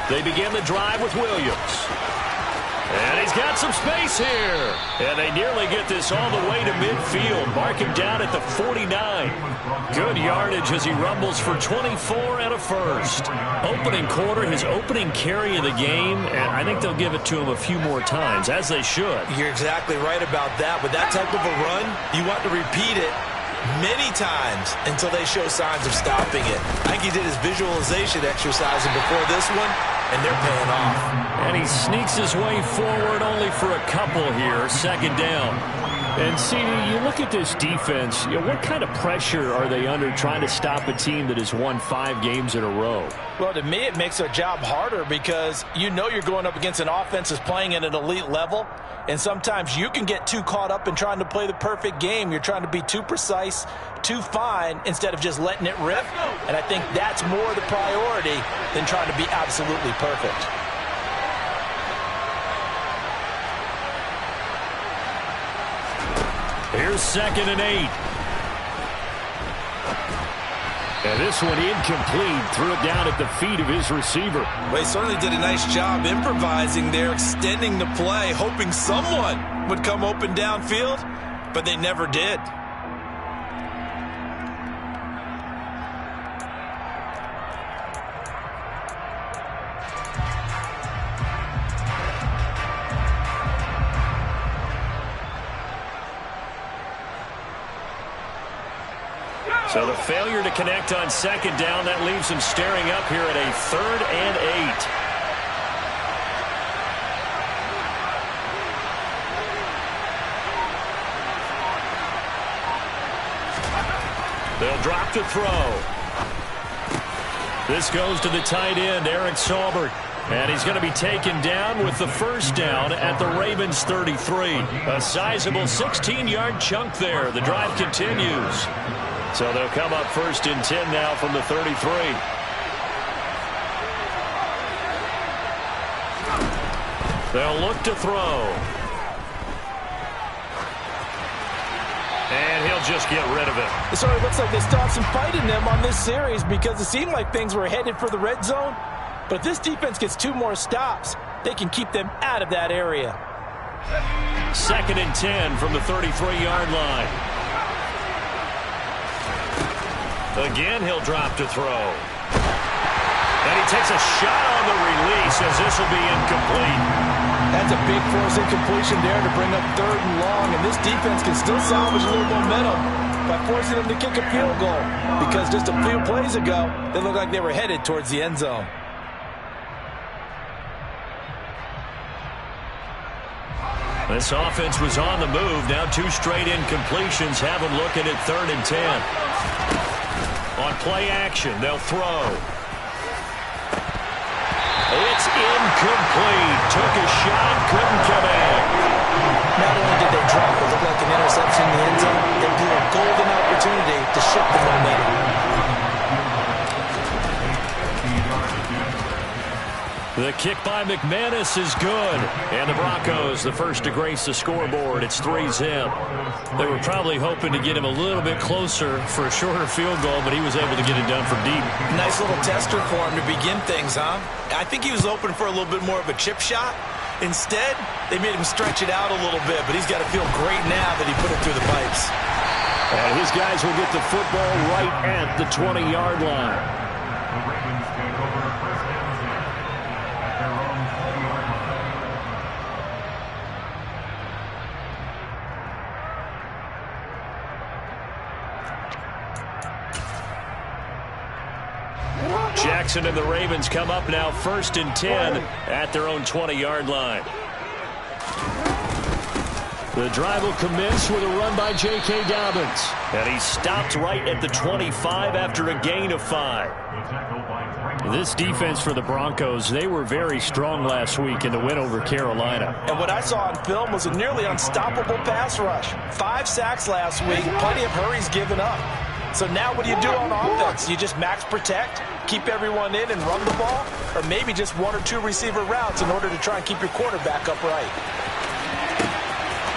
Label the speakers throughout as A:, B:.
A: They begin the drive with Williams. And he's got some space here. And they nearly get this all the way to midfield. Mark him down at the 49. Good yardage as he rumbles for 24 and a first. Opening quarter, his opening carry of the game. And I think they'll give it to him a few more times, as they should.
B: You're exactly right about that. With that type of a run, you want to repeat it many times until they show signs of stopping it. I think he did his visualization exercising before this one, and they're paying off.
A: And he sneaks his way forward only for a couple here. Second down. And, CD, you look at this defense, what kind of pressure are they under trying to stop a team that has won 5 games in a row?
C: Well, to me, it makes their job harder because you know you're going up against an offense that's playing at an elite level, and sometimes you can get too caught up in trying to play the perfect game. You're trying to be too precise, too fine, instead of just letting it rip. And I think that's more the priority than trying to be absolutely perfect.
A: Here's 2nd and 8. And this one incomplete. Threw it down at the feet of his receiver.
B: Well, he certainly did a nice job improvising there, extending the play, hoping someone would come open downfield, but they never did.
A: So the failure to connect on 2nd down, that leaves him staring up here at a 3rd and 8. They'll drop to throw. This goes to the tight end, Eric Saubert. And he's going to be taken down with the first down at the Ravens 33. A sizable 16-yard chunk there. The drive continues. So they'll come up 1st and 10 now from the 33. They'll look to throw. And he'll just get rid of it.
C: It sort of looks like they still have some fight in them on this series because it seemed like things were headed for the red zone. But if this defense gets 2 more stops, they can keep them out of that area.
A: 2nd and 10 from the 33-yard line. Again, he'll drop to throw. And he takes a shot on the release as this will be incomplete.
C: That's a big force incompletion there to bring up 3rd and long. And this defense can still salvage a little momentum by forcing them to kick a field goal. Because just a few plays ago, they looked like they were headed towards the end zone.
A: This offense was on the move. Now 2 straight incompletions have them looking at 3rd and 10. On play action, they'll throw. It's incomplete. Took a shot, couldn't connect.
C: Not only did they drop what looked like an interception in the end zone, they blew a golden opportunity to shift the momentum.
A: The kick by McManus is good. And the Broncos, the first to grace the scoreboard. It's 3-zip. They were probably hoping to get him a little bit closer for a shorter field goal, but he was able to get it done from deep.
B: Nice little tester for him to begin things, huh? I think he was open for a little bit more of a chip shot. Instead, they made him stretch it out a little bit, but he's got to feel great now that he put it through the pipes.
A: And his guys will get the football right at the 20-yard line. Jackson and the Ravens come up now 1st and 10 at their own 20-yard line. The drive will commence with a run by J.K. Dobbins. And he stopped right at the 25 after a gain of 5. This defense for the Broncos, they were very strong last week in the win over Carolina.
C: And what I saw on film was a nearly unstoppable pass rush. 5 sacks last week, plenty of hurries given up. So now what do you do on offense? You just max protect, keep everyone in and run the ball, or maybe just 1 or 2 receiver routes in order to try and keep your quarterback upright.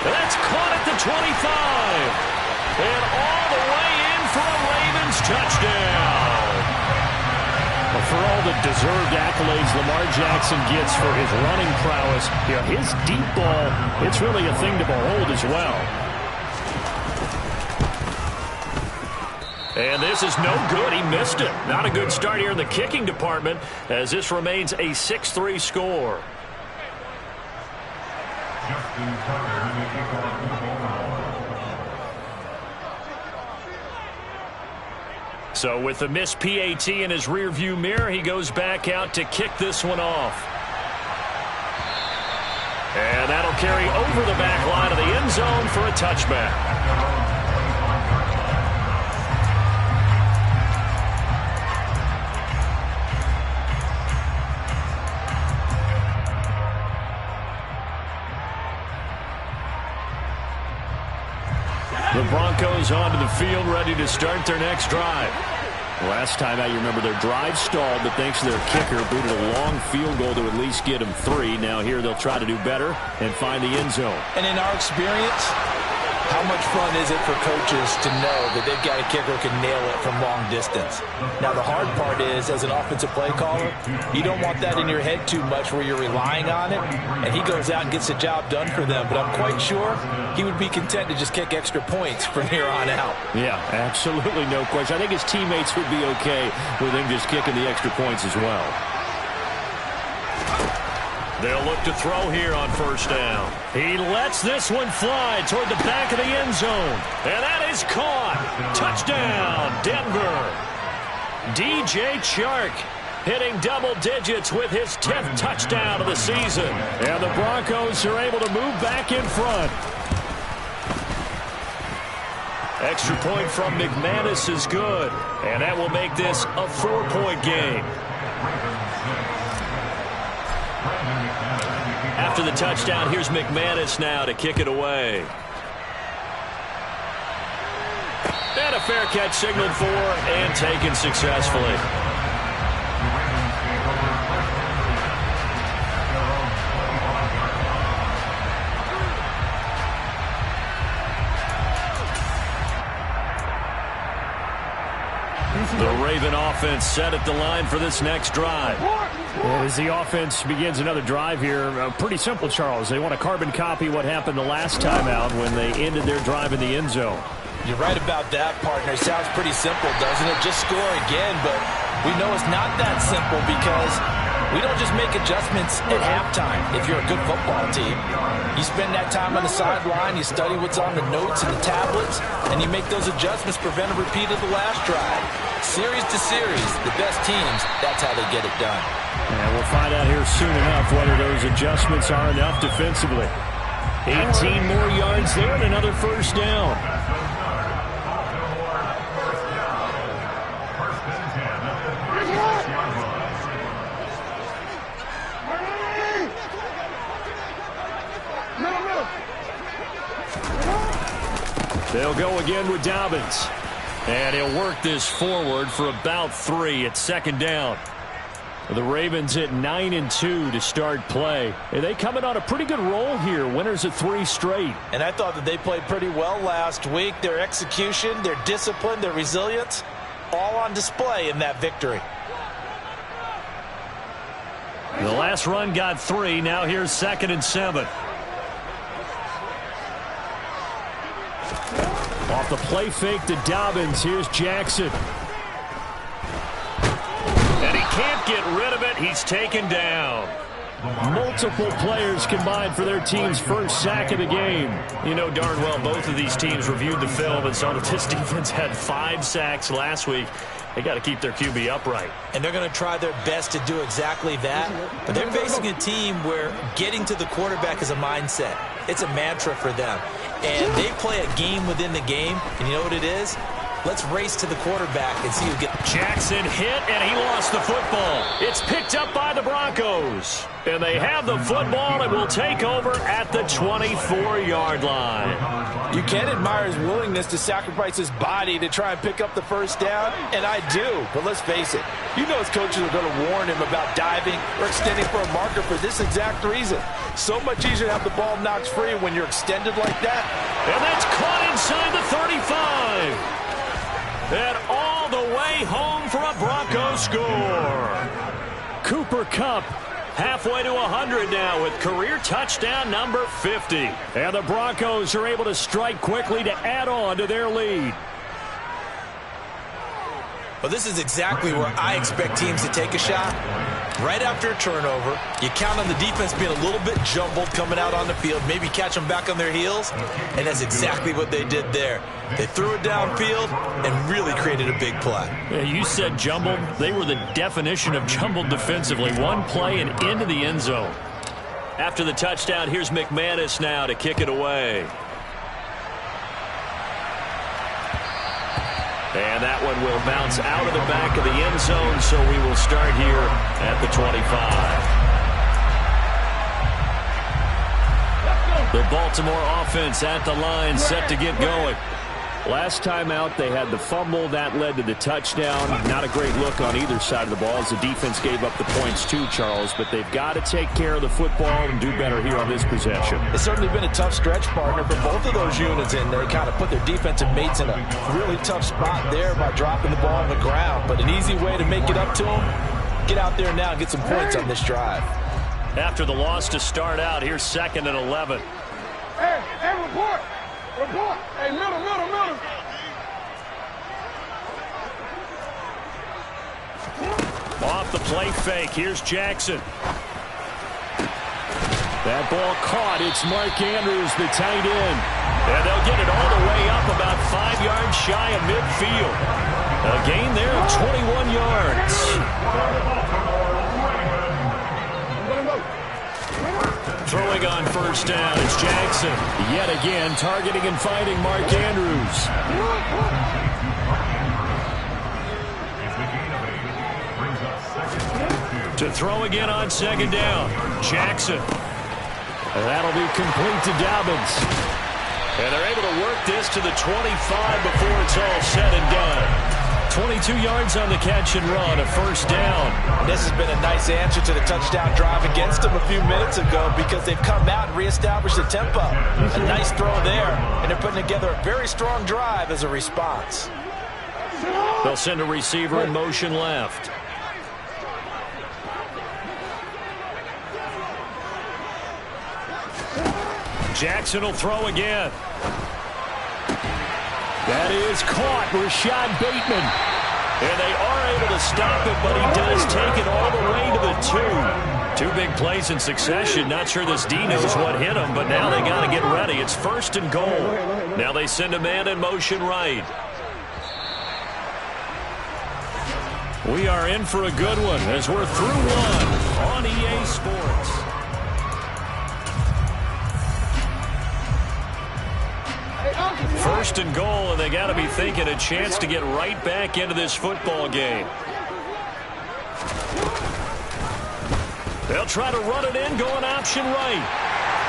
A: That's caught at the 25. And all the way in for a Ravens touchdown. A for all the deserved accolades Lamar Jackson gets for his running prowess, his deep ball, it's really a thing to behold as well. And this is no good. He missed it. Not a good start here in the kicking department as this remains a 6-3 score. So with the missed PAT in his rearview mirror, he goes back out to kick this one off. And that'll carry over the back line of the end zone for a touchback. The Broncos onto the field, ready to start their next drive. Last time out, you remember their drive stalled, but thanks to their kicker, booted a long field goal to at least get them 3. Now here they'll try to do better and find the end zone.
C: And in our experience, how much fun is it for coaches to know that they've got a kicker who can nail it from long distance? Now, the hard part is, as an offensive play caller, you don't want that in your head too much where you're relying on it, and he goes out and gets the job done for them. But I'm quite sure he would be content to just kick extra points from here on out.
A: Yeah, absolutely no question. I think his teammates would be okay with him just kicking the extra points as well. They'll look to throw here on first down. He lets this one fly toward the back of the end zone. And that is caught. Touchdown, Denver. DJ Chark hitting double digits with his 10th touchdown of the season. And the Broncos are able to move back in front. Extra point from McManus is good. And that will make this a 4-point game. After the touchdown, here's McManus now to kick it away. And a fair catch signaled for and taken successfully. The Raven offense set at the line for this next drive. As the offense begins another drive here, pretty simple, Charles. They want to carbon copy what happened the last time out when they ended their drive in the end zone.
C: You're right about that, partner. Sounds pretty simple, doesn't it? Just score again, but we know it's not that simple because we don't just make adjustments at halftime if you're a good football team. You spend that time on the sideline, you study what's on the notes and the tablets, and you make those adjustments, prevent a repeat of the last drive. Series to series, the best teams, that's how they get it done.
A: And we'll find out here soon enough whether those adjustments are enough defensively. 18 more yards there and another first down. They'll go again with Dobbins. And he'll work this forward for about 3 at second down. The Ravens at 9-2 to start play. And they coming on a pretty good roll here. Winners of 3 straight.
C: And I thought that they played pretty well last week. Their execution, their discipline, their resilience, all on display in that victory.
A: The last run got 3. Now here's 2nd and 7. Off the play fake to Dobbins. Here's Jackson. And he can't get rid of it. He's taken down. Multiple players combined for their team's first sack of the game. You know darn well both of these teams reviewed the film and saw that this defense had 5 sacks last week. They got to keep their QB upright.
C: And they're going to try their best to do exactly that. But they're facing a team where getting to the quarterback is a mindset. It's a mantra for them. And they play a game within the game. And you know what it is? Let's race to the quarterback and see who gets.
A: Jackson hit, and he lost the football. It's picked up by the Broncos. And they have the football and will take over at the 24-yard line.
C: You can admire his willingness to sacrifice his body to try and pick up the first down, and I do. But let's face it, you know his coaches are going to warn him about diving or extending for a marker for this exact reason. So much easier to have the ball knocked free when you're extended like that.
A: And that's caught inside the 35. And all the way home for a Broncos score. Cooper Kupp halfway to 100 now with career touchdown number 50. And the Broncos are able to strike quickly to add on to their lead.
B: Well, this is exactly where I expect teams to take a shot. Right after a turnover, you count on the defense being a little bit jumbled coming out on the field, maybe catch them back on their heels, and that's exactly what they did there. They threw it downfield and really created a big play.
A: Yeah, you said jumbled. They were the definition of jumbled defensively. One play and into the end zone. After the touchdown, here's McManus now to kick it away. And that one will bounce out of the back of the end zone, so we will start here at the 25. The Baltimore offense at the line, set to get going. Last time out, they had the fumble. That led to the touchdown. Not a great look on either side of the ball as the defense gave up the points too, Charles. But they've got to take care of the football and do better here on this possession.
C: It's certainly been a tough stretch, partner, for both of those units, and they kind of put their defensive mates in a really tough spot there by dropping the ball on the ground. But an easy way to make it up to them, get out there now and get some points on this drive.
A: After the loss to start out, here's 2nd and 11.
D: Hey, report. Report. Hey, middle.
A: Off the play fake. Here's Jackson. That ball caught. It's Mark Andrews, the tight end. And they'll get it all the way up about 5 yards shy of midfield. A gain there of 21 yards. Throwing on first down, it's Jackson. Yet again, targeting and finding Mark Andrews. To throw again on 2nd down, Jackson. And that'll be complete to Dobbins. And they're able to work this to the 25 before it's all said and done. 22 yards on the catch and run, a first down.
C: This has been a nice answer to the touchdown drive against them a few minutes ago because they've come out and reestablished the tempo. A nice throw there, and they're putting together a very strong drive as a response.
A: They'll send a receiver in motion left. Jackson will throw again. That is caught. Rashad Bateman. And they are able to stop it, but he does take it all the way to the 2. 2 big plays in succession. Not sure this D knows what hit him, but now they got to get ready. It's 1st and goal. Now they send a man in motion right. We are in for a good one as we're through one on EA Sports. First and goal, and they got to be thinking a chance to get right back into this football game. They'll try to run it in, going option right.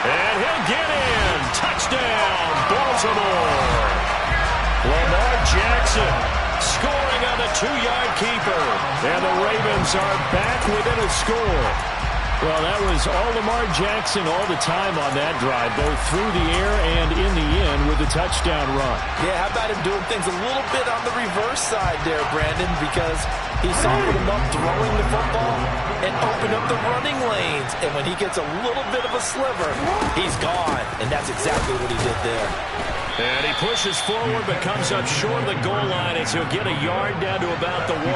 A: And he'll get in. Touchdown, Baltimore. Lamar Jackson scoring on the 2-yard keeper. And the Ravens are back within a score. Well, that was all Lamar Jackson all the time on that drive, both through the air and in the end with the touchdown run.
C: Yeah, how about him doing things a little bit on the reverse side there, Brandon, because he softened him up throwing the football and opened up the running lanes. And when he gets a little bit of a sliver, he's gone. And that's exactly what he did there.
A: And he pushes forward but comes up short of the goal line as he'll get a yard down to about the 1.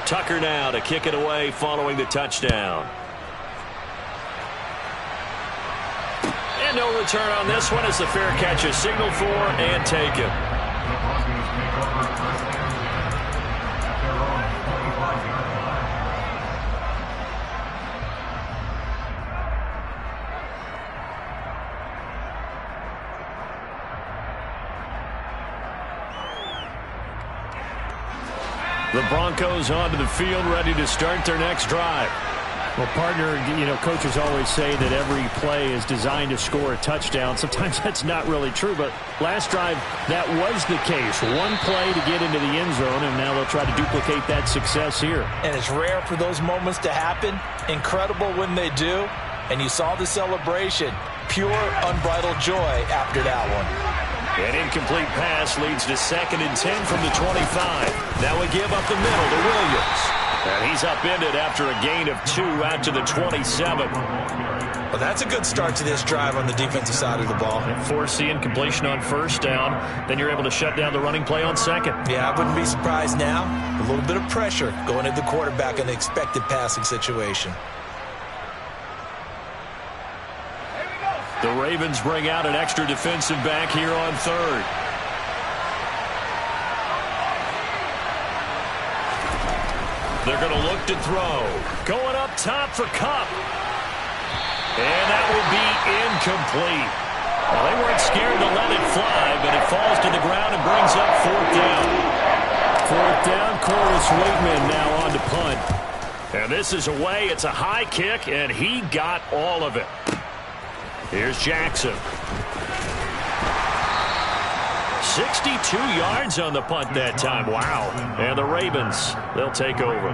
A: Tucker now to kick it away following the touchdown. And no return on this one as the fair catch is signaled for and taken. The Broncos onto the field, ready to start their next drive. Well, partner, you know, coaches always say that every play is designed to score a touchdown. Sometimes that's not really true, but last drive, that was the case. One play to get into the end zone, and now they'll try to duplicate that success here.
C: And it's rare for those moments to happen. Incredible when they do. And you saw the celebration. Pure, unbridled joy after that one.
A: An incomplete pass leads to 2nd and 10 from the 25. Now we give up the middle to Williams. And he's upended after a gain of 2 out to the 27.
B: Well, that's a good start to this drive on the defensive side of the ball.
A: Force the incompletion on 1st down. Then you're able to shut down the running play on 2nd.
B: Yeah, I wouldn't be surprised now. A little bit of pressure going at the quarterback in the expected passing situation.
A: The Ravens bring out an extra defensive back here on 3rd. They're going to look to throw. Going up top for Kupp. And that will be incomplete. Well, they weren't scared to let it fly, but it falls to the ground and brings up 4th down. 4th down, Corliss Waitman now on to punt. And this is away. It's a high kick, and he got all of it. Here's Jackson. 62 yards on the punt that time. Wow. And the Ravens, they'll take over.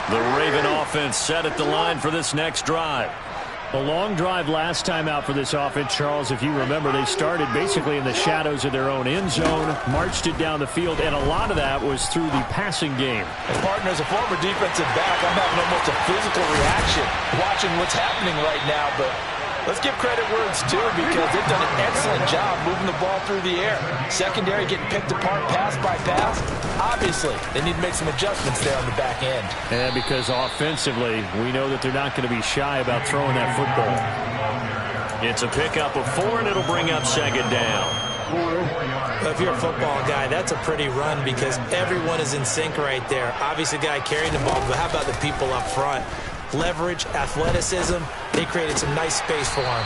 A: The Raven offense set at the line for this next drive. A long drive last time out for this offense, Charles. If you remember, they started basically in the shadows of their own end zone, marched it down the field, and a lot of that was through the passing game.
C: And partner, as a former defensive back, I'm having almost a physical reaction watching what's happening right now. But let's give credit where it's due, because they've done an excellent job moving the ball through the air. Secondary getting picked apart pass by pass. Obviously, they need to make some adjustments there on the back end.
A: And because offensively, we know that they're not going to be shy about throwing that football. It's a pickup of 4, and it'll bring up 2nd down.
B: Well, if you're a football guy, that's a pretty run because everyone is in sync right there. Obviously, the guy carrying the ball, but how about the people up front? Leverage, athleticism, they created some nice space for him.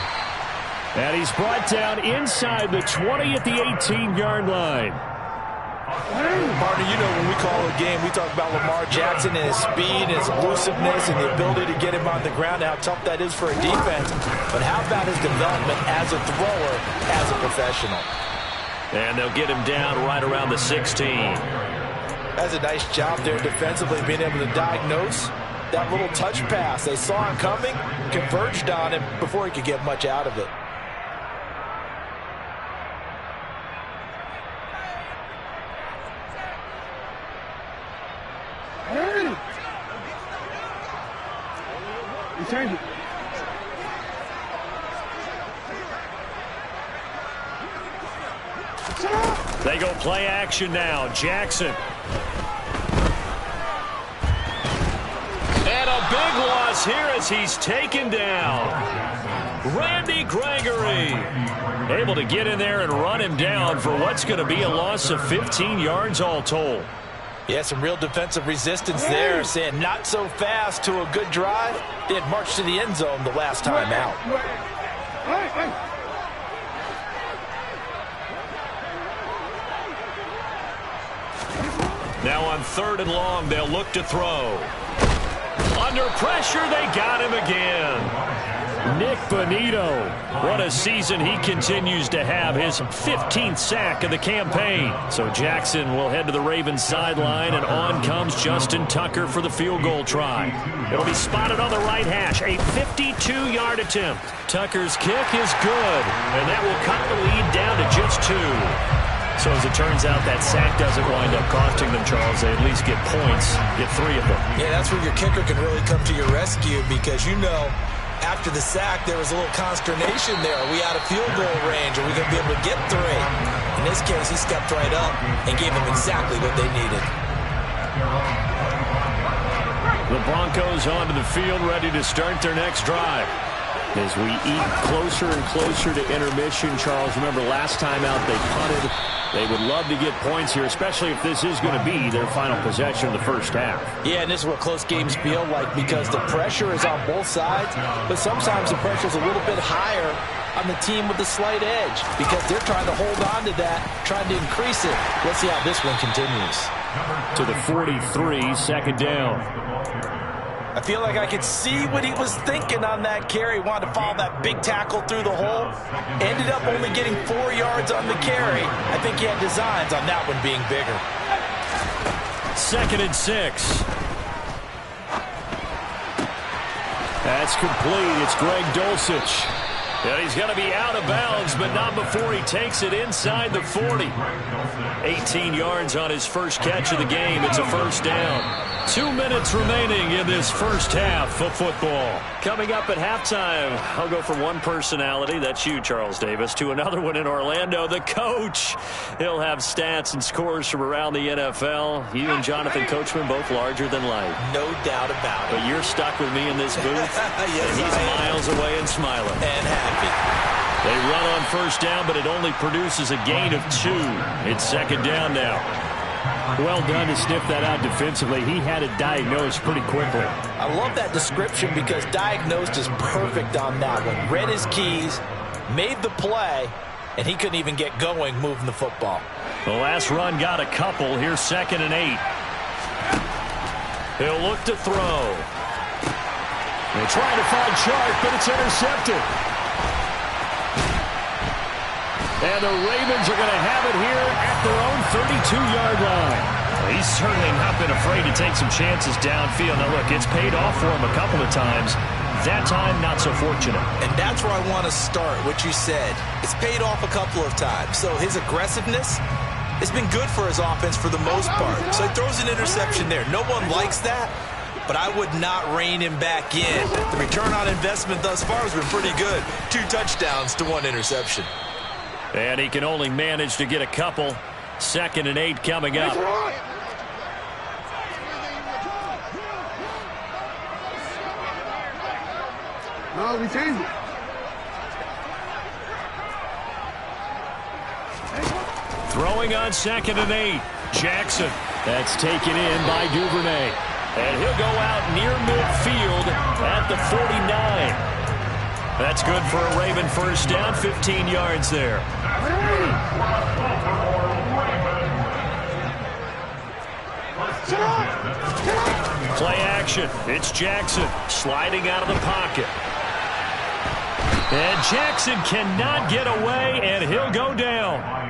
A: And he's brought down inside the 20 at the 18-yard line.
C: Partner, you know when we call a game, we talk about Lamar Jackson and his speed, his elusiveness, and the ability to get him on the ground, and how tough that is for a defense. But how about his development as a thrower, as a professional?
A: And they'll get him down right around the 16.
C: That's a nice job there defensively, being able to diagnose that little touch pass. They saw him coming, converged on him before he could get much out of it.
A: They go play action now. Jackson. And a big loss here as he's taken down. Randy Gregory able to get in there and run him down for what's going to be a loss of 15 yards all told.
C: Yeah, some real defensive resistance there, saying not so fast to a good drive. They had marched to the end zone the last time out.
A: Now on 3rd and long, they'll look to throw. Under pressure, they got him again. Nick Bonito. What a season he continues to have. His 15th sack of the campaign. So Jackson will head to the Ravens sideline, and on comes Justin Tucker for the field goal try. It'll be spotted on the right hash. A 52-yard attempt. Tucker's kick is good, and that will cut the lead down to just 2. So as it turns out, that sack doesn't wind up costing them, Charles. They at least get points, get 3 of them.
B: Yeah, that's where your kicker can really come to your rescue, because you know after the sack there was a little consternation there. Are we out of field goal range? Are we going to be able to get 3? In this case, he stepped right up and gave them exactly what they needed.
A: The Broncos onto the field, ready to start their next drive. As we eat closer and closer to intermission, Charles, remember last time out they punted. They would love to get points here, especially if this is going to be their final possession of the first half.
C: Yeah, and this is what close games feel like, because the pressure is on both sides, but sometimes the pressure is a little bit higher on the team with the slight edge, because they're trying to hold on to that, trying to increase it. Let's see how this one continues.
A: To the 43, 2nd down.
C: I feel like I could see what he was thinking on that carry. Wanted to follow that big tackle through the hole. Ended up only getting 4 yards on the carry. I think he had designs on that one being bigger.
A: 2nd and 6. That's complete. It's Greg Dulcich. And he's going to be out of bounds, but not before he takes it inside the 40. 18 yards on his first catch of the game. It's a first down. 2 minutes remaining in this first half of football. Coming up at halftime, I'll go from one personality, that's you, Charles Davis, to another one in Orlando, the coach. He'll have stats and scores from around the NFL. You and Jonathan Coachman both larger than life.
B: No doubt about it.
A: But you're stuck with me in this booth.
B: Yes,
A: and he's miles away and smiling.
B: And happy.
A: They run on first down, but it only produces a gain of 2. It's 2nd down now.
E: Well done to sniff that out defensively. He had it diagnosed pretty quickly.
C: I love that description because diagnosed is perfect on that one. Read his keys, made the play, and he couldn't even get going moving the football.
A: The last run got a couple. Here's 2nd and 8. He'll look to throw. They're trying to find Chark, but it's intercepted. And the Ravens are going to have it here at their own 32-yard line. Well, he's certainly not been afraid to take some chances downfield. Now, look, it's paid off for him a couple of times. That time, not so fortunate.
B: And that's where I want to start, what you said. It's paid off a couple of times. So his aggressiveness has been good for his offense for the most part. So he throws an interception there. No one likes that, but I would not rein him back in. The return on investment thus far has been pretty good. 2 touchdowns to 1 interception.
A: And he can only manage to get a couple. 2nd and 8 coming up.
D: No, we changed it.
A: Throwing on 2nd and 8. Jackson. That's taken in by Duvernay. And he'll go out near midfield at the 49. That's good for a Raven first down, 15 yards there. Play action. It's Jackson sliding out of the pocket. And Jackson cannot get away, and he'll go down.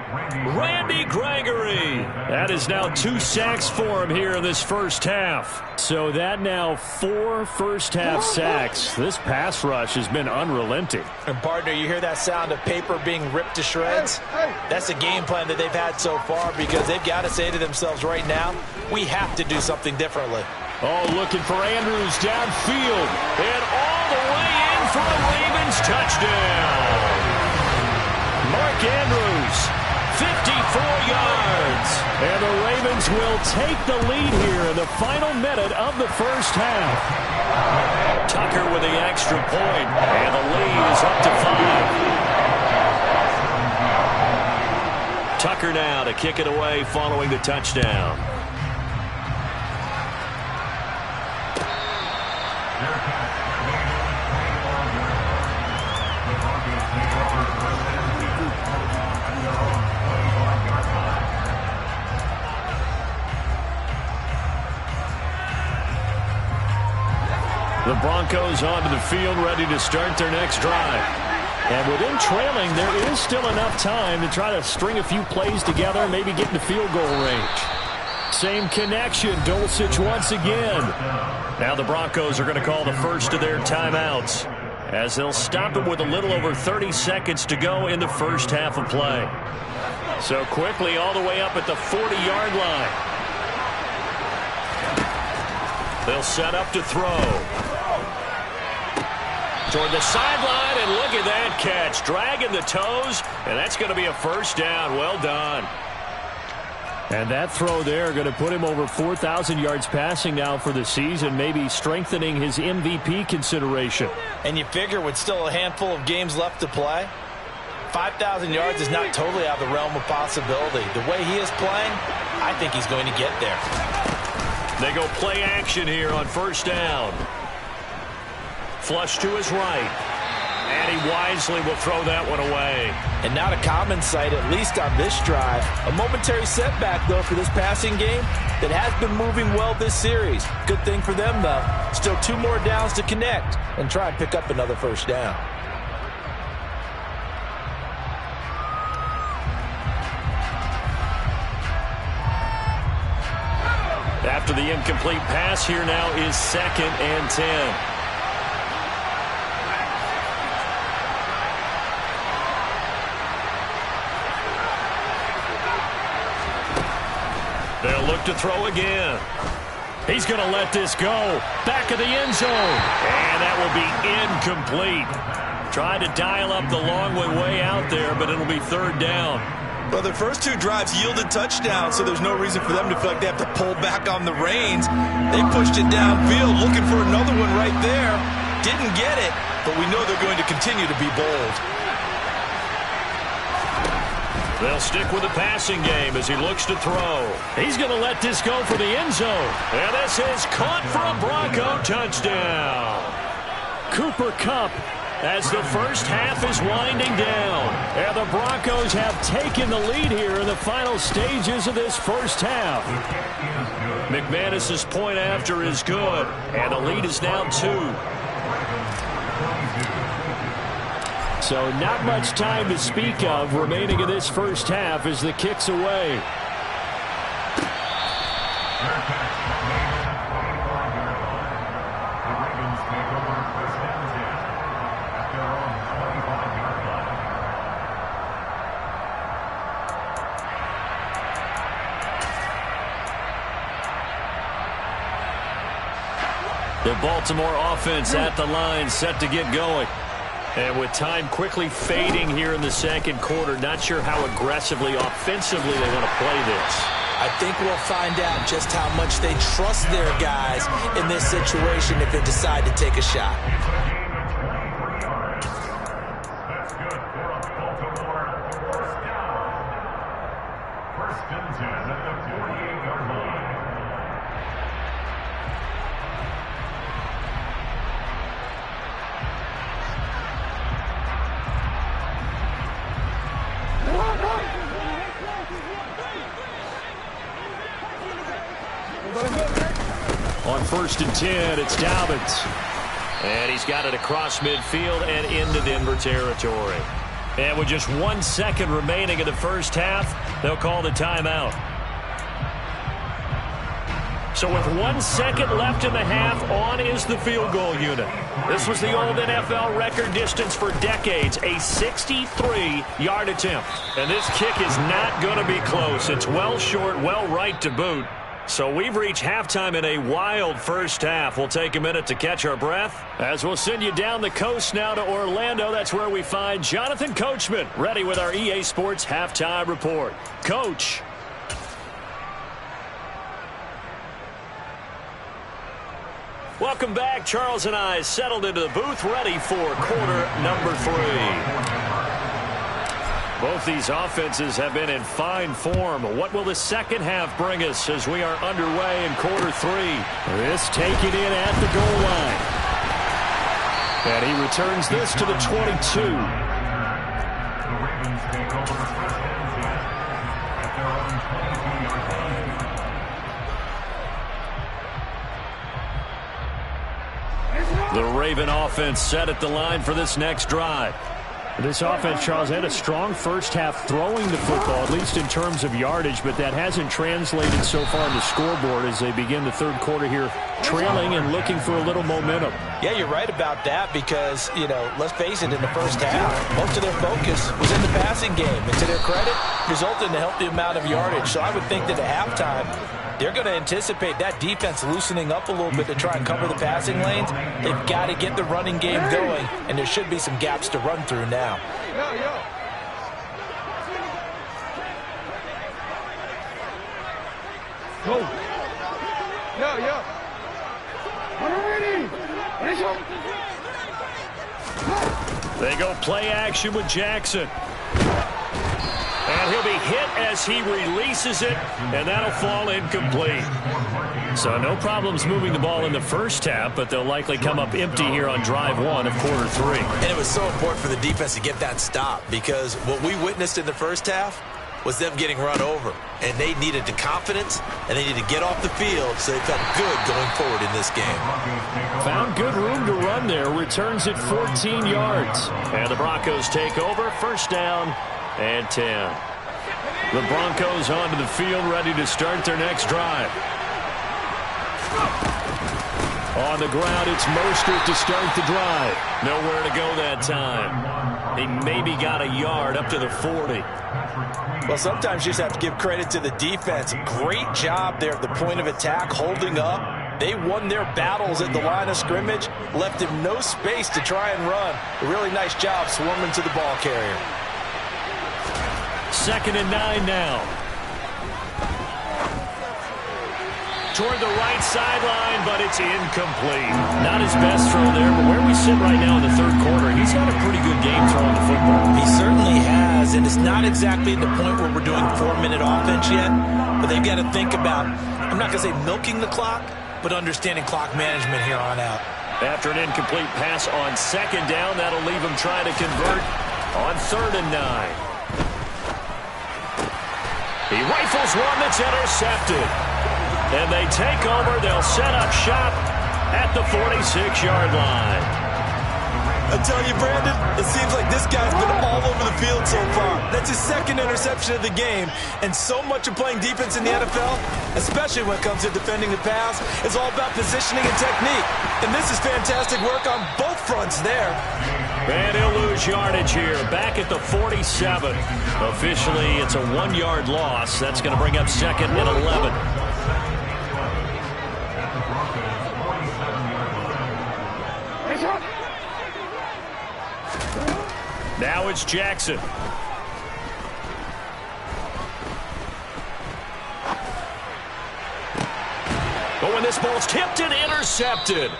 A: Randy Gregory. That is now 2 sacks for him here in this first half.
E: So that now 4 first-half sacks. This pass rush has been unrelenting.
C: And, partner, you hear that sound of paper being ripped to shreds? That's the game plan that they've had so far because they've got to say to themselves right now, we have to do something differently.
A: Oh, looking for Andrews downfield. And all the way in for a Ravens touchdown. Mark Andrews, 54 yards. And the Ravens will take the lead here in the final minute of the first half. Tucker with the extra point. And the lead is up to 5. Tucker now to kick it away following the touchdown. The Broncos onto the field, ready to start their next drive. And within trailing, there is still enough time to try to string a few plays together, maybe get into field goal range. Same connection, Dulcich once again. Now the Broncos are going to call the first of their timeouts as they'll stop it with a little over 30 seconds to go in the first half of play. So quickly all the way up at the 40-yard line. They'll set up to throw. Toward the sideline, and look at that catch. Dragging the toes, and that's going to be a first down. Well done.
E: And that throw there going to put him over 4,000 yards passing now for the season, maybe strengthening his MVP consideration.
C: And you figure with still a handful of games left to play, 5,000 yards is not totally out of the realm of possibility. The way he is playing, I think he's going to get there.
A: They go play action here on first down. Flush to his right. And he wisely will throw that one away.
C: And not a common sight, at least on this drive. A momentary setback, though, for this passing game that has been moving well this series. Good thing for them, though. Still 2 more downs to connect and try and pick up another first down.
A: After the incomplete pass, here now is 2nd and 10. They'll look to throw again. He's going to let this go. Back of the end zone. And that will be incomplete. Tried to dial up the long way out there, but it'll be 3rd down.
B: Well, their first 2 drives yielded touchdowns, so there's no reason for them to feel like they have to pull back on the reins. They pushed it downfield, looking for another one right there. Didn't get it, but we know they're going to continue to be bold.
A: They'll stick with the passing game as he looks to throw. He's going to let this go for the end zone. And this is caught for a Bronco touchdown. Cooper Kupp as the first half is winding down. And the Broncos have taken the lead here in the final stages of this first half. McManus's point after is good. And the lead is now 2. So not much time to speak of remaining in this first half as the kick's away. The Baltimore offense at the line, set to get going. And with time quickly fading here in the second quarter, not sure how aggressively, offensively they want to play this.
C: I think we'll find out just how much they trust their guys in this situation if they decide to take a shot.
A: On 1st and 10, it's Dobbins. And he's got it across midfield and into Denver territory. And with just 1 second remaining in the first half, they'll call the timeout. So with 1 second left in the half, on is the field goal unit. This was the old NFL record distance for decades, a 63-yard attempt. And this kick is not going to be close. It's well short, well right to boot. So we've reached halftime in a wild first half. We'll take a minute to catch our breath as we'll send you down the coast now to Orlando. That's where we find Jonathan Coachman, ready with our EA Sports Halftime Report. Coach. Welcome back. Charles and I settled into the booth, ready for quarter number 3. Both these offenses have been in fine form. What will the second half bring us as we are underway in quarter 3? This taken in at the goal line. And he returns this to the 22. The Raven offense set at the line for this next drive. This offense, Charles, had a strong first half throwing the football, at least in terms of yardage, but that hasn't translated so far on the scoreboard as they begin the third quarter here, trailing and looking for a little momentum.
C: Yeah, you're right about that because, you know, let's face it, in the first half, most of their focus was in the passing game. And to their credit, resulted in a healthy amount of yardage. So I would think that at halftime, they're going to anticipate that defense loosening up a little bit to try and cover the passing lanes. They've got to get the running game going, and there should be some gaps to run through now.
D: Go.
A: They go play action with Jackson. And he'll be hit as he releases it, and that'll fall incomplete. So no problems moving the ball in the first half, but they'll likely come up empty here on drive 1 of quarter 3.
B: And it was so important for the defense to get that stop because what we witnessed in the first half was them getting run over. And they needed the confidence, and they needed to get off the field so they felt good going forward in this game.
A: Found good room to run there. Returns it 14 yards. And the Broncos take over. First down and 10. The Broncos onto the field, ready to start their next drive.
E: On the ground, it's Mostert to start the drive.
A: Nowhere to go that time. He maybe got a yard up to the 40.
C: Well, sometimes you just have to give credit to the defense. Great job there at the point of attack, holding up. They won their battles at the line of scrimmage, left him no space to try and run. A really nice job swarming to the ball carrier.
E: 2nd and 9 now. Toward the right sideline, but it's incomplete. Not his best throw there, but where we sit right now in the 3rd quarter, he's had a pretty good game throwing the football.
C: He certainly has, and it's not exactly at the point where we're doing 4-minute offense yet, but they've got to think about, I'm not going to say milking the clock, but understanding clock management here on out.
A: After an incomplete pass on 2nd down, that'll leave him trying to convert on 3rd and 9. He rifles one that's intercepted. And they take over. They'll set up shop at the 46-yard line.
B: I tell you, Brandon, it seems like this guy's been all over the field so far. That's his 2nd interception of the game. And so much of playing defense in the NFL, especially when it comes to defending the pass, is all about positioning and technique. And this is fantastic work on both fronts there.
A: And he'll lose yardage here, back at the 47. Officially, it's a 1-yard loss. That's going to bring up 2nd and 11. Now it's Jackson. But when this ball's tipped and intercepted.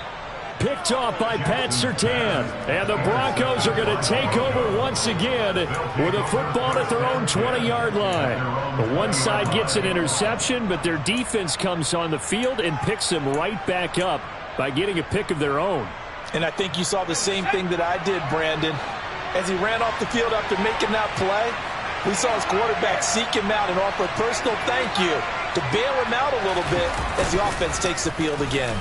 E: Picked off by Pat Surtain. And the Broncos are going to take over once again with a football at their own 20-yard line. The one side gets an interception, but their defense comes on the field and picks them right back up by getting a pick of their own.
C: And I think you saw the same thing that I did, Brandon. As he ran off the field after making that play, we saw his quarterback seek him out and offer a personal thank you to bail him out a little bit as the offense takes the field again.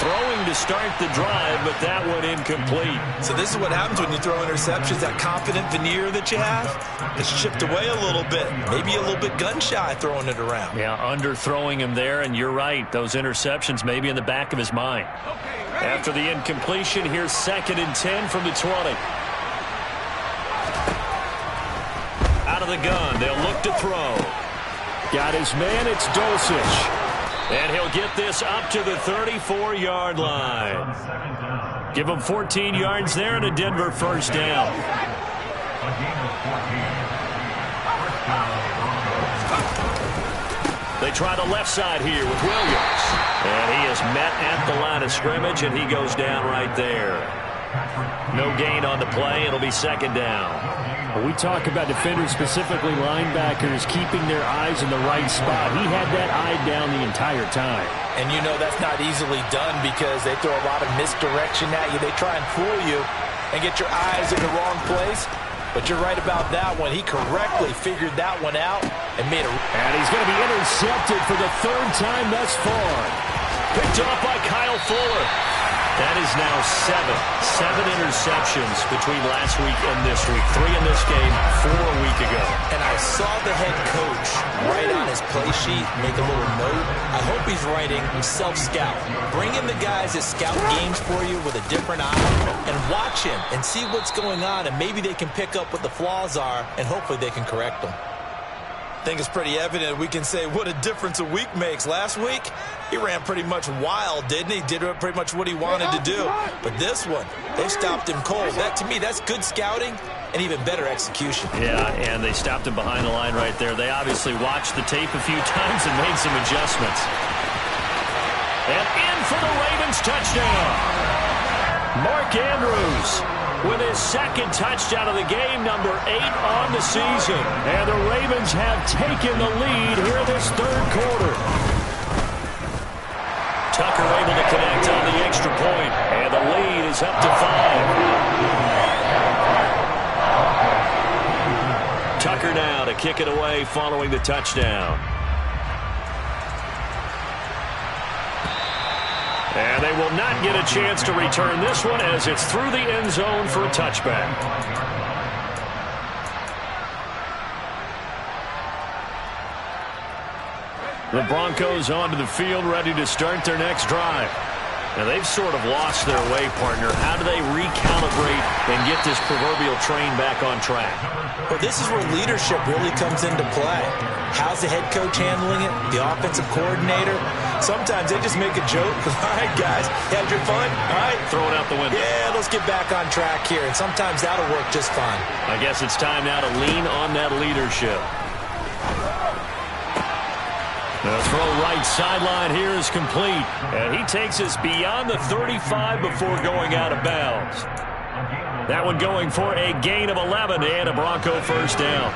A: Throwing to start the drive, but that one incomplete.
B: So this is what happens when you throw interceptions. That confident veneer that you have is chipped away a little bit. Maybe a little bit gun-shy throwing it around.
A: Yeah, underthrowing him there, and you're right. Those interceptions may be in the back of his mind. After the incompletion, here's 2nd and 10 from the 20. Out of the gun, they'll look to throw.
E: Got his man, it's Dulcich.
A: And he'll get this up to the 34-yard line. Give him 14 yards there and a Denver 1st down. They try the left side here with Williams. And he is met at the line of scrimmage, and he goes down right there. No gain on the play. It'll be 2nd down.
E: We talk about defenders, specifically linebackers, keeping their eyes in the right spot. He had that eye down the entire time.
C: And you know that's not easily done because they throw a lot of misdirection at you. They try and fool you and get your eyes in the wrong place. But you're right about that one. He correctly figured that one out and made a...
E: And he's going to be intercepted for the 3rd time thus far.
A: Picked off by Kyle Fuller. That is now 7 interceptions between last week and this week. 3 in this game, 4 a week ago.
B: And I saw the head coach write on his play sheet, make a little note. I hope he's writing self-scout. Bring in the guys that scout games for you with a different eye and watch him and see what's going on, and maybe they can pick up what the flaws are, and hopefully they can correct them. I think it's pretty evident we can say what a difference a week makes. Last week, he ran pretty much wild, didn't he? Did pretty much what he wanted to do. But this one, they stopped him cold. That, to me, that's good scouting and even better execution.
A: Yeah, and they stopped him behind the line right there. They obviously watched the tape a few times and made some adjustments. And in for the Ravens touchdown. Mark Andrews with his 2nd touchdown of the game, number 8 on the season.
E: And the Ravens have taken the lead here in this 3rd quarter.
A: Tucker able to connect on the extra point, and the lead is up to 5. Tucker now to kick it away following the touchdown. And they will not get a chance to return this one as it's through the end zone for a touchback. The Broncos onto the field, ready to start their next drive. Now, they've sort of lost their way, partner. How do they recalibrate and get this proverbial train back on track?
B: Well, this is where leadership really comes into play. How's the head coach handling it? The offensive coordinator? Sometimes they just make a joke. All right, guys, had your fun? All right.
A: Throw it out the window.
B: Yeah, let's get back on track here. And sometimes that'll work just fine.
A: I guess it's time now to lean on that leadership. The throw right sideline here is complete. And he takes us beyond the 35 before going out of bounds. That one going for a gain of 11 and a Bronco first down.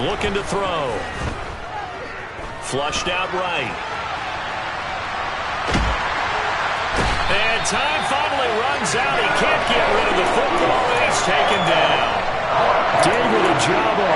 A: Looking to throw. Flushed out right. And time finally runs out. He can't get rid of the football, and he's taken down.
E: David Ajabo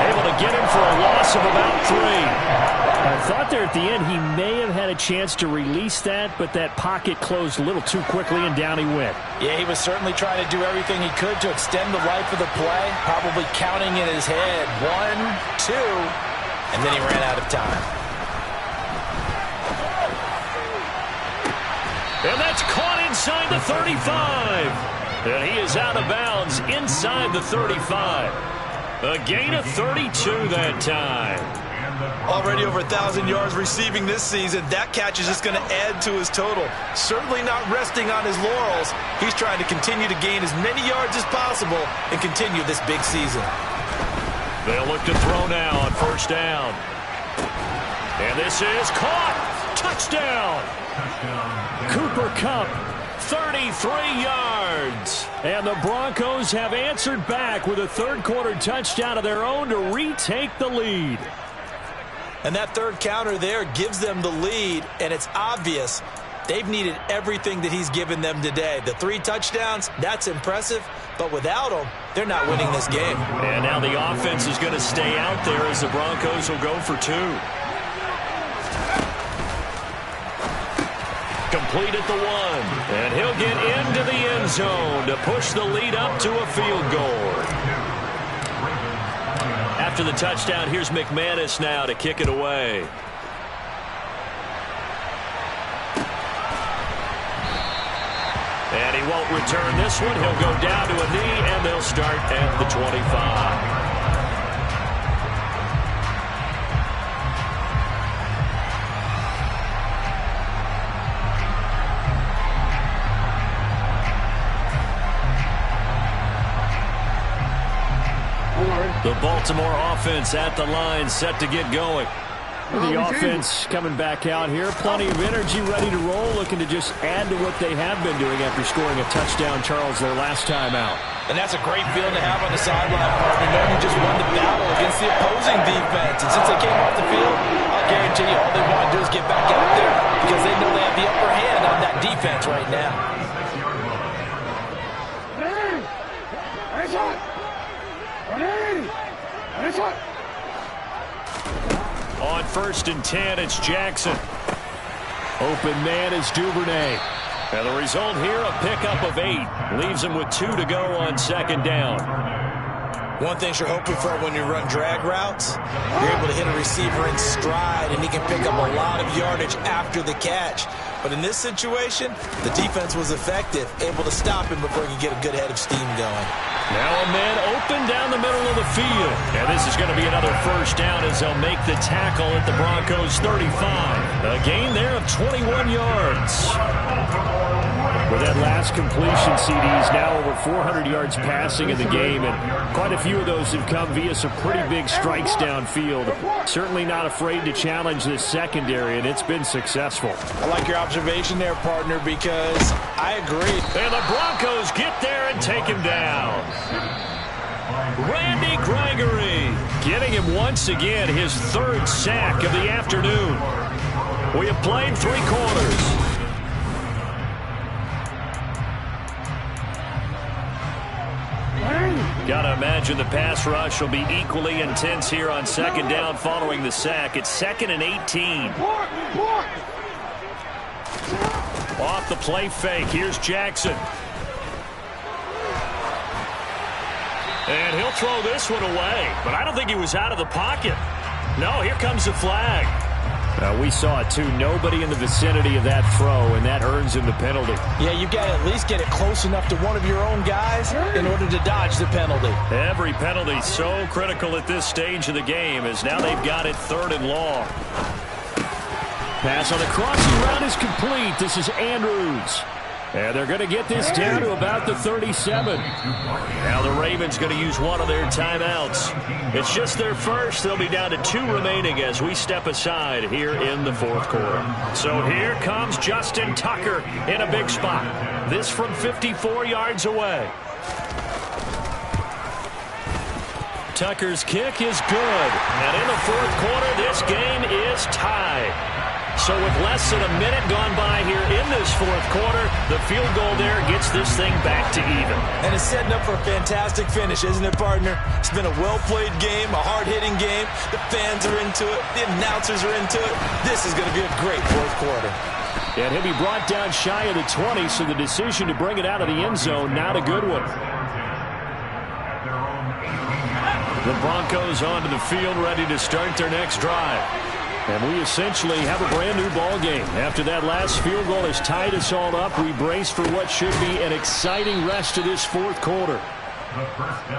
A: Able to get him for a loss of about 3.
E: I thought there at the end he may have had a chance to release that, but that pocket closed a little too quickly, and down he went.
C: Yeah, he was certainly trying to do everything he could to extend the life of the play, probably counting in his head 1, 2, and then he ran out of time.
A: And that's caught inside the 35. And he is out of bounds inside the 35. A gain of 32 that time.
B: Already over 1,000 yards receiving this season. That catch is just going to add to his total. Certainly not resting on his laurels. He's trying to continue to gain as many yards as possible and continue this big season.
A: They'll look to throw now on first down. And this is caught. Touchdown.
E: Cooper Kupp,
A: 33 yards.
E: and the Broncos have answered back with a third-quarter touchdown of their own to retake the lead.
B: And that third counter there gives them the lead, and it's obvious they've needed everything that he's given them today. The 3 touchdowns, that's impressive, but without him, they're not winning this game.
A: And now the offense is going to stay out there as the Broncos will go for 2. Complete at the 1, and he'll get into the end zone to push the lead up to a field goal. After the touchdown, here's McManus now to kick it away. And he won't return this one. He'll go down to a knee, and they'll start at the 25. The Baltimore offense at the line, set to get going.
E: The offense coming back out here. Plenty of energy, ready to roll, looking to just add to what they have been doing after scoring a touchdown, Charles, their last time out.
C: And that's a great feeling to have on the sideline, partner, knowing you just won the battle against the opposing defense. And since they came off the field, I'll guarantee you all they want to do is get back out there because they know they have the upper hand on that defense right now.
A: On 1st and 10, it's Jackson.
E: Open man is Duvernay.
A: And the result here, a pickup of 8. Leaves him with 2 to go on 2nd down.
B: One thing you're hoping for when you run drag routes, you're able to hit a receiver in stride, and he can pick up a lot of yardage after the catch. But in this situation, the defense was effective, able to stop him before he could get a good head of steam going.
A: Now a man open down the middle of the field. And this is going to be another first down as they'll make the tackle at the Broncos' 35. A gain there of 21 yards.
E: With that last completion, CD's now over 400 yards passing in the game, and quite a few of those have come via some pretty big strikes downfield. Certainly not afraid to challenge this secondary, and it's been successful.
C: I like your observation there, partner, because I agree.
A: And the Broncos get there and take him down. Randy Gregory getting him once again his 3rd sack of the afternoon. We have played 3 quarters. Got to imagine the pass rush will be equally intense here on 2nd down following the sack. It's 2nd and 18. Off the play fake, here's Jackson. And he'll throw this one away, but I don't think he was out of the pocket. No, here comes the flag.
E: We saw it, too. Nobody in the vicinity of that throw, and that earns him the penalty.
C: Yeah, you've got to at least get it close enough to one of your own guys in order to dodge the penalty.
A: Every penalty so critical at this stage of the game, as now they've got it 3rd and long.
E: Pass on the crossing route is complete. This is Andrews. And they're going to get this down to about the 37.
A: Now the Ravens going to use one of their timeouts. It's just their first. They'll be down to 2 remaining as we step aside here in the 4th quarter. So here comes Justin Tucker in a big spot. This from 54 yards away. Tucker's kick is good. And in the 4th quarter, this game is tied. So with less than a minute gone by here in this 4th quarter, the field goal there gets this thing back to even.
B: And it's setting up for a fantastic finish, isn't it, partner? It's been a well-played game, a hard-hitting game. The fans are into it. The announcers are into it. This is going to be a great 4th quarter.
E: And he'll be brought down shy of the 20, so the decision to bring it out of the end zone, not a good one.
A: The Broncos onto the field, ready to start their next drive.
E: And we essentially have a brand-new ball game. After that last field goal has tied us all up, we brace for what should be an exciting rest of this 4th quarter.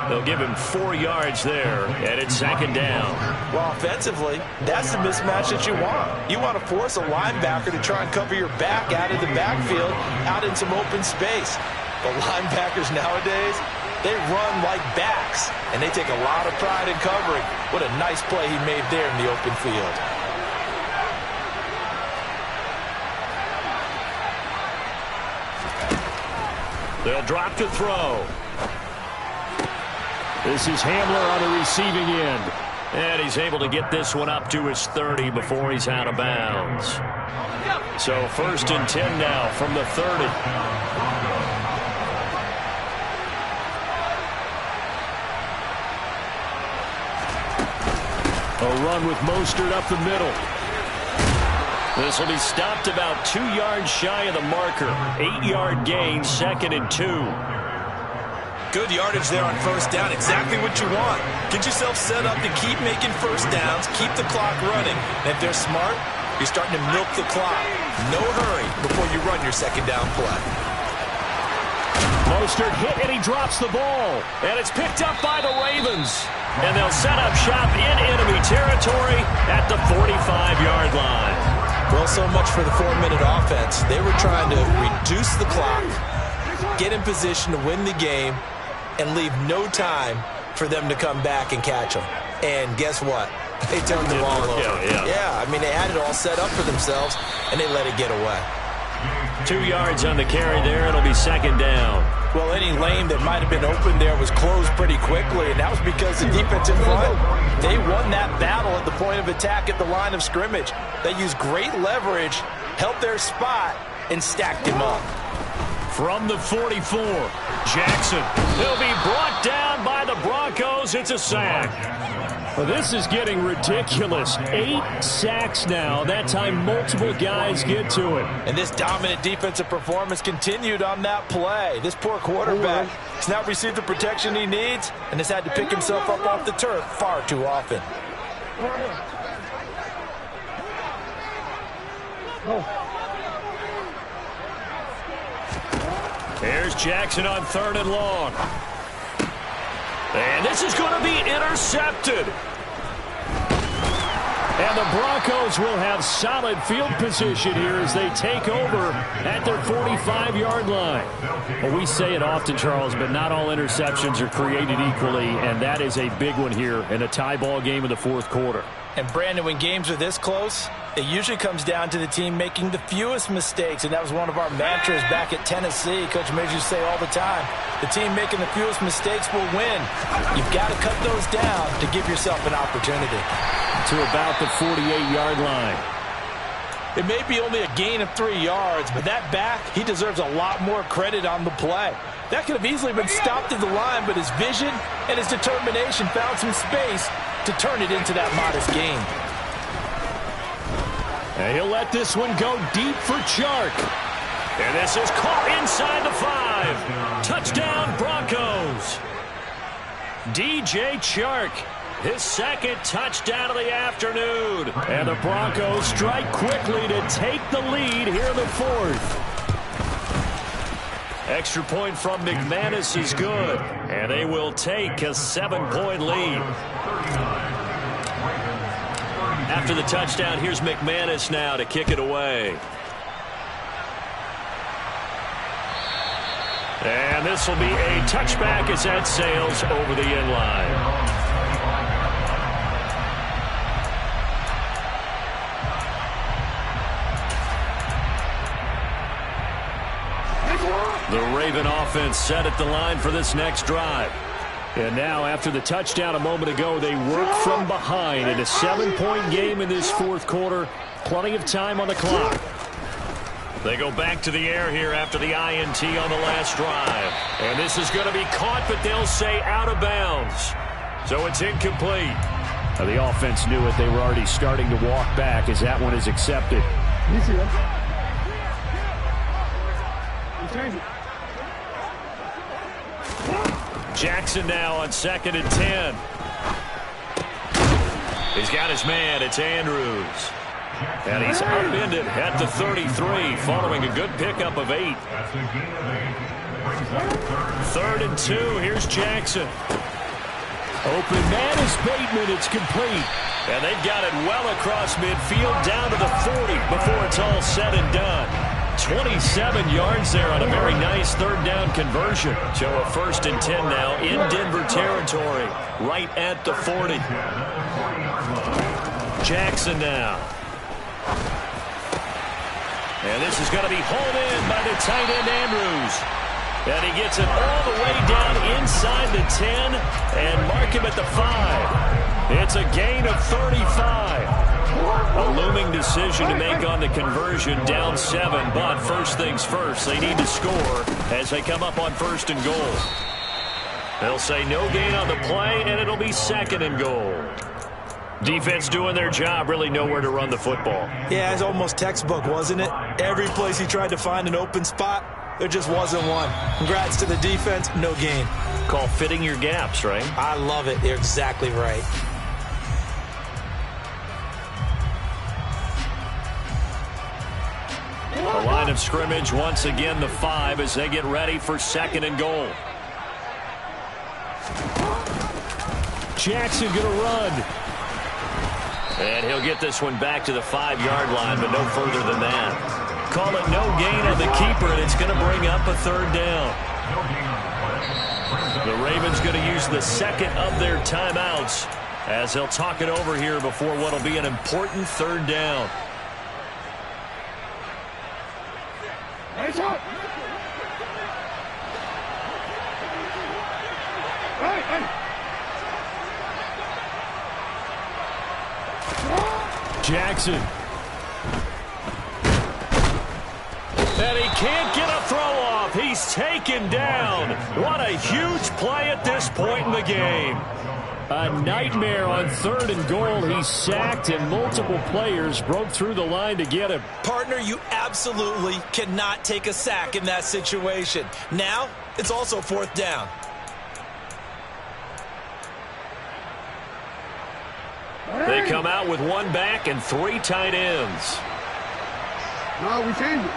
A: They'll give him 4 yards there, and it's 2nd down.
B: Well, offensively, that's the mismatch that you want. You want to force a linebacker to try and cover your back out of the backfield, out in some open space. The linebackers nowadays, they run like backs, and they take a lot of pride in covering. What a nice play he made there in the open field.
A: They'll drop to throw.
E: This is Hamler on the receiving end.
A: And he's able to get this one up to his 30 before he's out of bounds. So 1st and 10 now from the 30.
E: A run with Mostert up the middle.
A: This will be stopped about 2 yards shy of the marker. 8-yard gain, 2nd and 2.
B: Good yardage there on 1st down. Exactly what you want. Get yourself set up to keep making 1st downs, keep the clock running. And if they're smart, you're starting to milk the clock. No hurry before you run your 2nd down play.
E: Mostert hit, and he drops the ball.
A: And it's picked up by the Ravens. And they'll set up shop in enemy territory at the 45-yard line.
B: Well, so much for the 4-minute offense. They were trying to reduce the clock, get in position to win the game, and leave no time for them to come back and catch them. And guess what? They turned the ball over. Yeah, I mean, they had it all set up for themselves, and they let it get away.
A: 2 yards on the carry there. It'll be 2nd down.
C: Well, any lane that might have been open there was closed pretty quickly, and that was because the defense in front, they won that battle at the point of attack at the line of scrimmage. They used great leverage, held their spot, and stacked him up.
A: From the 44, Jackson. He'll be brought down by the Broncos. It's a sack.
E: Well, this is getting ridiculous. 8 sacks now. That time multiple guys get to it.
C: And this dominant defensive performance continued on that play. This poor quarterback has not received the protection he needs and has had to pick himself up off the turf far too often.
A: Here's Jackson on 3rd and long. And this is going to be intercepted.
E: And the Broncos will have solid field position here as they take over at their 45-yard line. Well, we say it often, Charles, but not all interceptions are created equally, and that is a big one here in a tie ball game in the 4th quarter.
C: And, Brandon, when games are this close, it usually comes down to the team making the fewest mistakes, and that was one of our mantras back at Tennessee. Coach Midge used to say all the time, the team making the fewest mistakes will win. You've got to cut those down to give yourself an opportunity.
E: To about the 48-yard line.
C: It may be only a gain of 3 yards, but that back, he deserves a lot more credit on the play. That could have easily been stopped at the line, but his vision and his determination found some space to turn it into that modest gain.
E: And he'll let this one go deep for Chark.
A: And this is caught inside the 5. Touchdown, Broncos. DJ Chark, his second touchdown of the afternoon. And the Broncos strike quickly to take the lead here in the 4th. Extra point from McManus is good. And they will take a 7-point lead. After the touchdown, here's McManus now to kick it away. And this will be a touchback as that sails over the end line. The Raven offense set at the line for this next drive. And now, after the touchdown a moment ago, they work from behind in a 7-point game in this 4th quarter. Plenty of time on the clock. They go back to the air here after the INT on the last drive. And this is going to be caught, but they'll say out of bounds. So it's incomplete. Now, the offense knew it. They were already starting to walk back as that one is accepted. Jackson now on 2nd and 10. He's got his man. It's Andrews. And he's upended at the 33 following a good pickup of 8. 3rd and 2. Here's Jackson. Open man is Bateman. It's complete. And they've got it well across midfield down to the 40 before it's all said and done. 27 yards there on a very nice 3rd down conversion. So a 1st and 10 now in Denver territory, right at the 40. Jackson now. And this is going to be hauled in by the tight end Andrews. And he gets it all the way down inside the 10 and mark him at the 5. It's a gain of 35. A looming decision to make on the conversion, down 7. But first things first, they need to score as they come up on 1st and goal. They'll say no gain on the play, and it'll be 2nd and goal. Defense doing their job, really nowhere to run the football.
B: Yeah, it's almost textbook, wasn't it? Every place he tried to find an open spot, there just wasn't one. Congrats to the defense, no gain.
A: Call fitting your gaps, right?
B: I love it. You're exactly right.
A: The line of scrimmage, once again, the 5 as they get ready for 2nd and goal. Jackson going to run. And he'll get this one back to the 5-yard line, but no further than that. Call it no gain on the keeper, and it's going to bring up a 3rd down. The Ravens going to use the 2nd of their timeouts as they'll talk it over here before what will be an important 3rd down. Jackson. And he can't get a throw off. He's taken down. What a huge play at this point in the game. A nightmare on 3rd and goal. He's sacked, and multiple players broke through the line to get him.
B: Partner, you absolutely cannot take a sack in that situation. Now, it's also 4th down.
A: They come out with 1 back and 3 tight ends.
D: No, we change it.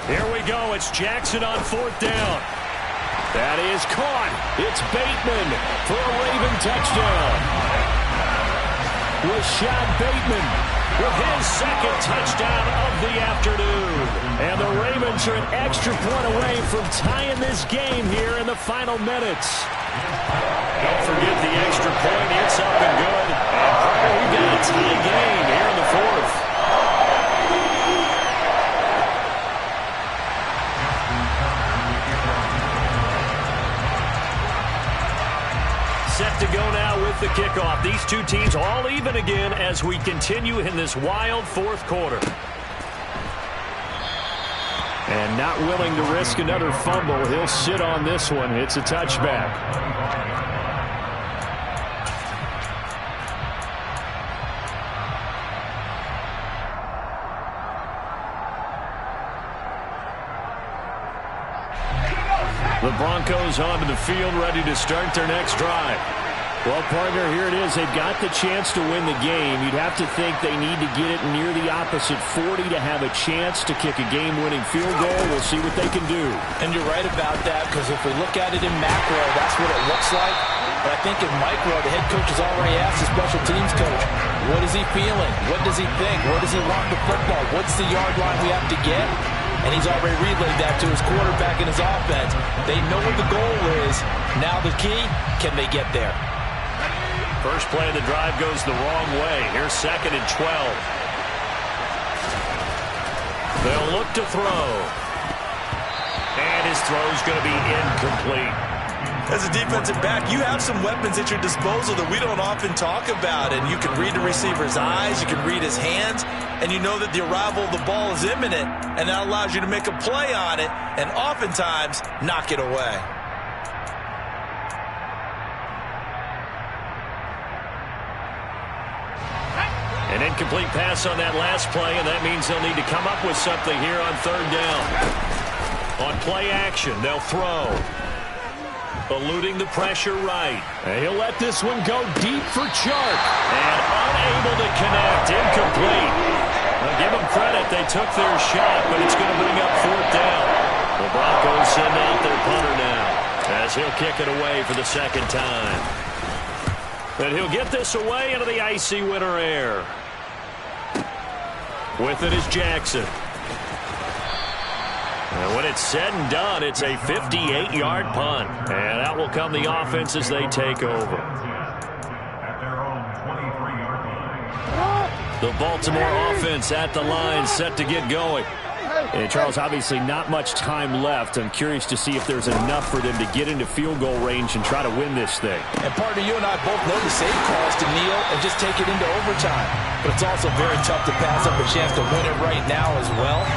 A: Here we go. It's Jackson on 4th down. That is caught. It's Bateman for a Raven touchdown. Rashad Bateman with his 2nd touchdown of the afternoon. And the Ravens are an extra point away from tying this game here in the final minutes. Don't forget the extra point. It's up and good. And we've got a tie game here in the 4th. Set to go now with the kickoff. These two teams all even again as we continue in this wild 4th quarter.
E: And not willing to risk another fumble. He'll sit on this one. It's a touchback. The Broncos onto the field, ready to start their next drive. Well, partner, here it is. They've got the chance to win the game. You'd have to think they need to get it near the opposite 40 to have a chance to kick a game-winning field goal. We'll see what they can do.
C: And you're right about that, because if we look at it in macro, that's what it looks like. But I think in micro, the head coach has already asked the special teams coach, what is he feeling? What does he think? Where does he want the football? What's the yard line we have to get? And he's already relayed that to his quarterback and his offense. They know what the goal is. Now the key, can they get there?
A: First play of the drive goes the wrong way. Here's 2nd and 12. They'll look to throw. And his throw's going to be incomplete.
B: As a defensive back, you have some weapons at your disposal that we don't often talk about. And you can read the receiver's eyes, you can read his hands, and you know that the arrival of the ball is imminent, and that allows you to make a play on it and oftentimes knock it away.
A: An incomplete pass on that last play, and that means they'll need to come up with something here on 3rd down. On play action, they'll throw. Eluding the pressure right.
E: And he'll let this one go deep for Chark.
A: And unable to connect. Incomplete. Now give them credit. They took their shot, but it's going to bring up 4th down. The Broncos send out their punter now, as he'll kick it away for the 2nd time. And he'll get this away into the icy winter air. With it is Jackson. And when it's said and done, it's a 58-yard punt. And out will come the offense as they take over. The Baltimore offense at the line, set to get going. And Charles, obviously not much time left. I'm curious to see if there's enough for them to get into field goal range and try to win this thing.
C: And partner, you and I both know the save calls to kneel and just take it into overtime. But it's also very tough to pass up a chance to win it right now as well.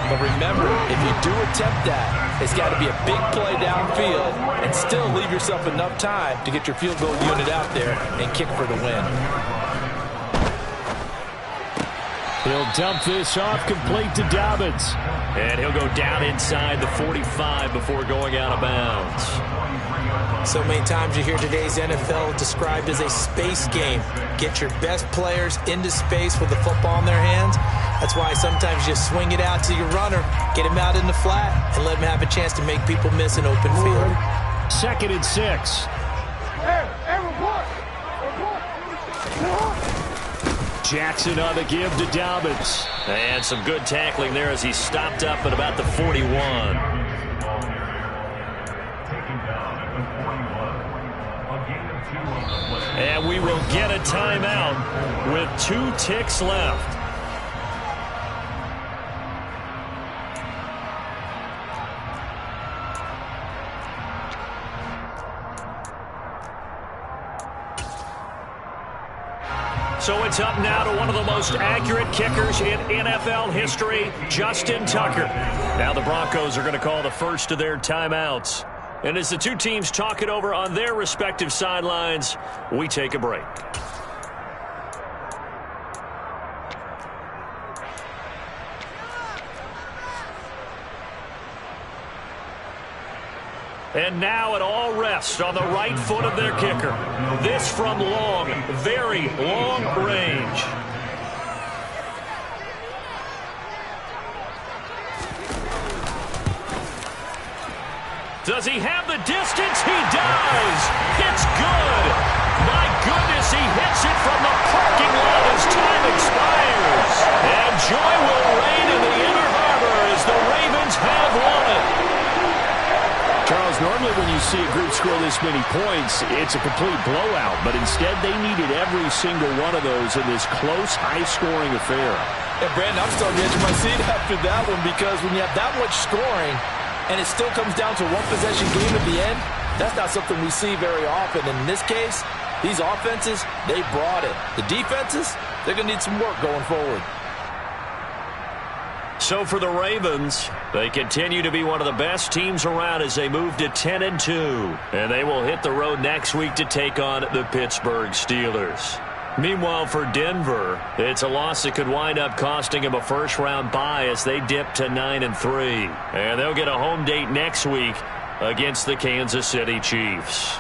C: But remember, if you do attempt that, it's got to be a big play downfield and still leave yourself enough time to get your field goal unit out there and kick for the win.
E: He'll dump this off complete to Dobbins.
A: And he'll go down inside the 45 before going out of bounds.
F: So many times you hear today's NFL described as a space game. Get your best players into space with the football in their hands. That's why sometimes you just swing it out to your runner, get him out in the flat, and let him have a chance to make people miss an open field.
E: 2nd and 6. Jackson on the give to Dobbins.
A: And some good tackling there as he stopped up at about the 41. And we will get a timeout with 2 ticks left. So it's up now to one of the most accurate kickers in NFL history, Justin Tucker. Now the Broncos are going to call the first of their timeouts. And as the two teams talk it over on their respective sidelines, we take a break. And now it all rests on the right foot of their kicker. This from long, very long range. Does he have the distance? He does. It's good. My goodness, he hits it from the parking lot as time expires. And joy will reign in the Inner Harbor as the Ravens have won it.
E: Charles, normally when you see a group score this many points, it's a complete blowout. But instead, they needed every single one of those in this close, high-scoring affair.
C: And Brandon, I'm starting to edge my seat after that one, because when you have that much scoring and it still comes down to one possession game at the end, that's not something we see very often. And in this case, these offenses, they brought it. The defenses, they're going to need some work going forward.
A: So for the Ravens, they continue to be one of the best teams around as they move to 10-2. And they will hit the road next week to take on the Pittsburgh Steelers. Meanwhile, for Denver, it's a loss that could wind up costing them a first-round bye as they dip to 9-3. And they'll get a home date next week against the Kansas City Chiefs.